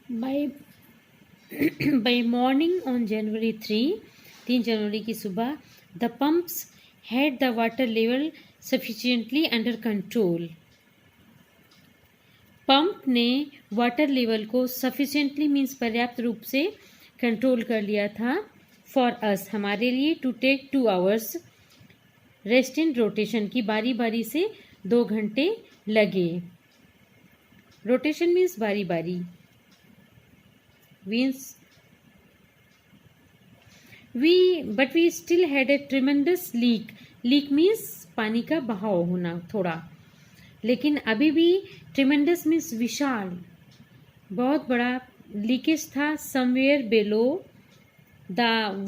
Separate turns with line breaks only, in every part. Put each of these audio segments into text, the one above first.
By by morning on January 3 जनवरी की सुबह, the pumps had the water level sufficiently under control. Pump ने water level को sufficiently means पर्याप्त रूप से कंट्रोल कर लिया था फॉर अस हमारे लिए to take 2 hours rest in rotation की बारी बारी से 2 घंटे लगे. रोटेशन मीन्स बारी बारी means but we still had a tremendous leak means पानी का बहाव होना थोड़ा, लेकिन अभी भी ट्रिमेंडस मीन्स विशाल, बहुत बड़ा लीकेज था. Somewhere below the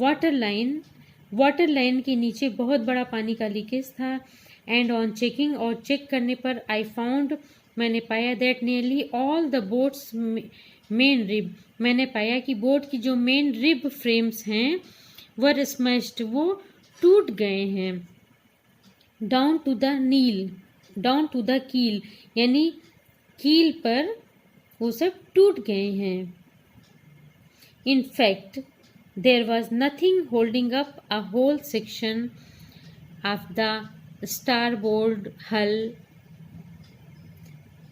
water line के नीचे बहुत बड़ा पानी का लीकेज था. एंड ऑन चेकिंग और चेक करने पर आई फाउंड मैंने पाया that nearly all the boats main rib मैंने पाया कि बोट की जो मेन रिब फ्रेम्स हैं वर स्मैश्ड वो टूट गए हैं. डाउन टू द कील यानी कील पर वो सब टूट गए हैं. In fact there was nothing holding up a whole section of the starboard hull.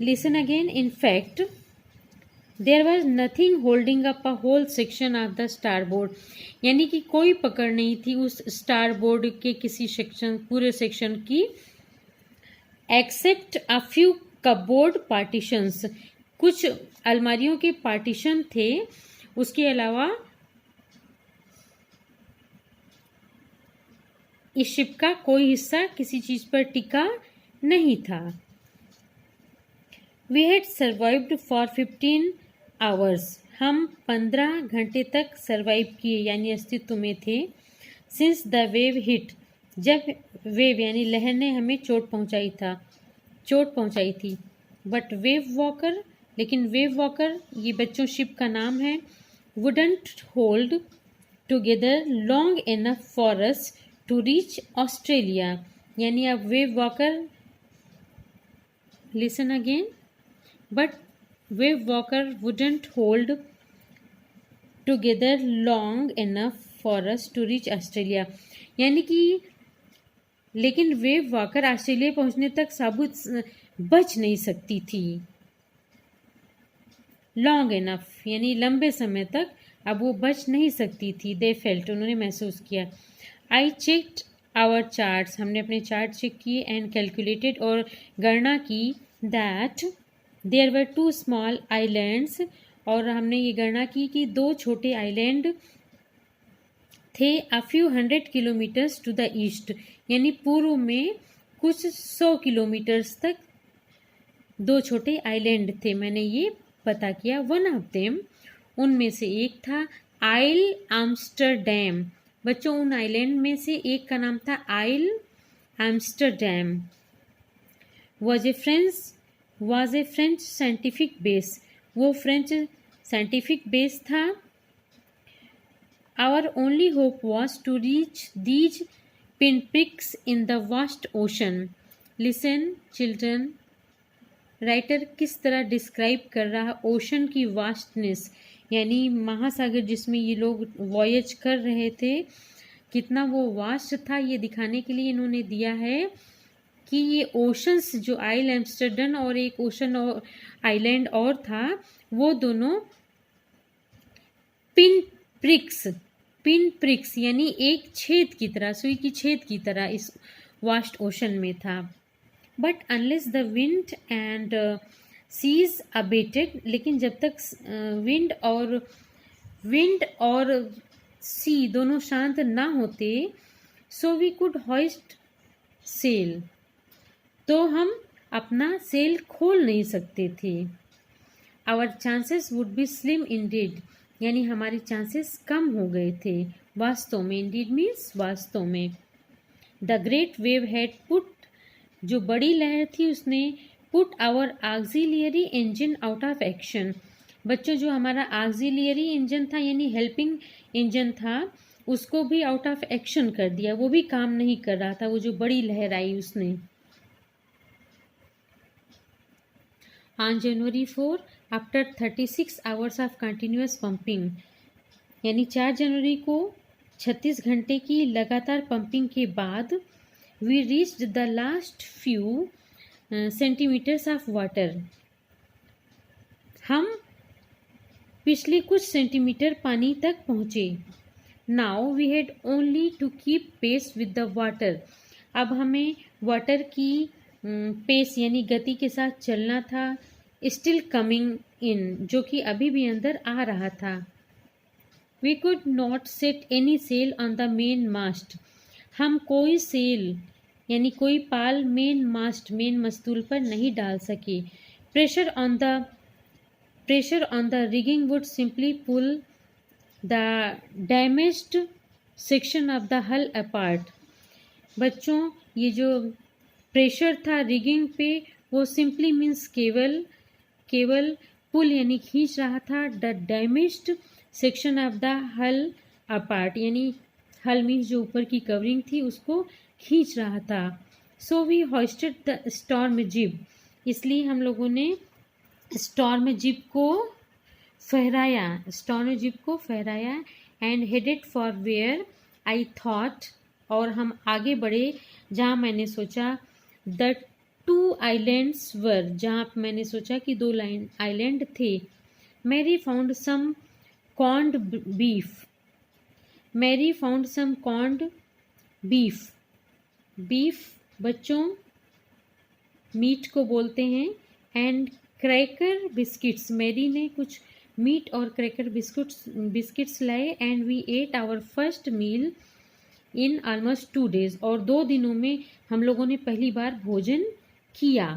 Listen again. In fact there was nothing holding up a whole section of the starboard यानी कि कोई पकड़ नहीं थी उस स्टारबोर्ड के किसी सेक्शन पूरे सेक्शन की, except a few cupboard partitions कुछ अलमारियों के पार्टीशन थे, उसके अलावा इस शिप का कोई हिस्सा किसी चीज पर टिका नहीं था. We had survived for 15 hours हम 15 घंटे तक सर्वाइव किए यानी अस्तित्व में थे. सिंस द वेव हिट जब वेव यानी लहर ने हमें चोट पहुंचाई थी. बट वेव वॉकर लेकिन वेव वॉकर ये बच्चों शिप का नाम है. Wouldn't hold together long enough for us to reach Australia यानी अब wave walker. Listen again. But wave walker wouldn't hold together long enough for us to reach Australia यानी कि लेकिन वेव वॉकर ऑस्ट्रेलिया पहुंचने तक साबुत बच नहीं सकती थी. लॉन्ग इनफ यानी लंबे समय तक अब वो बच नहीं सकती थी. दे फेल्ट उन्होंने महसूस किया. आई चेक्ड आवर चार्ट्स हमने अपने चार्ट चेक किए. एंड कैलकुलेटेड और गणना की. That there were 2 small islands और हमने ये गणना की कि 2 छोटे आइलैंड थे. A few 100 kilometres to the east यानी पूर्व में कुछ 100 किलोमीटर्स तक 2 छोटे आइलैंड थे. मैंने ये पता किया. वन ऑफ देम उनमें से एक था आइल आम्स्टरडैम. बच्चों उन आइलैंड में से एक का नाम था isle Amsterdam. Was a French scientific base वो फ्रेंच साइंटिफिक बेस था. Our only hope was to reach these pinpricks in the vast ocean. Listen children. Writer किस तरह डिस्क्राइब कर रहा ओशन की वास्टनेस यानी महासागर जिसमें ये लोग वॉयज कर रहे थे कितना वो वास्ट था ये दिखाने के लिए इन्होंने दिया है कि ये ओशंस जो आइल एम्स्टरडम और एक ओशन और आइलैंड और था वो दोनों पिन प्रिक्स यानी एक छेद की तरह सुई की छेद की तरह इस वास्ट ओशन में था. But unless the wind and seas abated लेकिन जब तक विंड और सी दोनों शांत ना होते so we could hoist sail तो हम अपना सेल खोल नहीं सकते थे. Our chances would be slim indeed यानी हमारे चांसेस कम हो गए थे वास्तव में. इंडीड मीन्स वास्तव में. The great wave had put जो बड़ी लहर थी उसने put our auxiliary engine out of action. बच्चों जो हमारा ऑक्सिलियरी इंजन था यानी हेल्पिंग इंजन था उसको भी आउट ऑफ एक्शन कर दिया. वो भी काम नहीं कर रहा था. वो जो बड़ी लहर आई उसने. On January 4 after 36 hours of continuous pumping, यानी 4 जनवरी को 36 घंटे की लगातार पंपिंग के बाद we reached the last few centimetres of water, हम पिछले कुछ सेंटीमीटर पानी तक पहुँचे। Now we had only to keep pace with the water, अब हमें वाटर की पेस यानी गति के साथ चलना था। स्टिल कमिंग इन, जो कि अभी भी अंदर आ रहा था। We could not set any sail on the main mast, हम कोई सेल यानी कोई पाल मेन मस्तूल पर नहीं डाल सके। Pressure on the rigging would simply pull the damaged section of the hull apart. बच्चों, ये जो प्रेशर था रिगिंग पे वो सिंपली मीन्स केवल पुल यानी खींच रहा था। The damaged section of the hull apart, यानी हल मीन्स जो ऊपर की कवरिंग थी उसको खींच रहा था। So we hoisted the storm jib, इसलिए हम लोगों ने स्टॉर्म जिब को फहराया and headed for where I thought, और हम आगे बढ़े जहाँ मैंने सोचा। द 2 आइलैंड्स वर, जहाँ मैंने सोचा कि 2 आइलैंड थे। मैरी फाउंड सम कॉर्न्ड बीफ, बच्चों मीट को बोलते हैं। एंड क्रैकर बिस्किट्स, मैरी ने कुछ मीट और क्रैकर बिस्किट्स लाए। And we ate our first meal in almost 2 days, और 2 दिनों में हम लोगों ने पहली बार भोजन किया।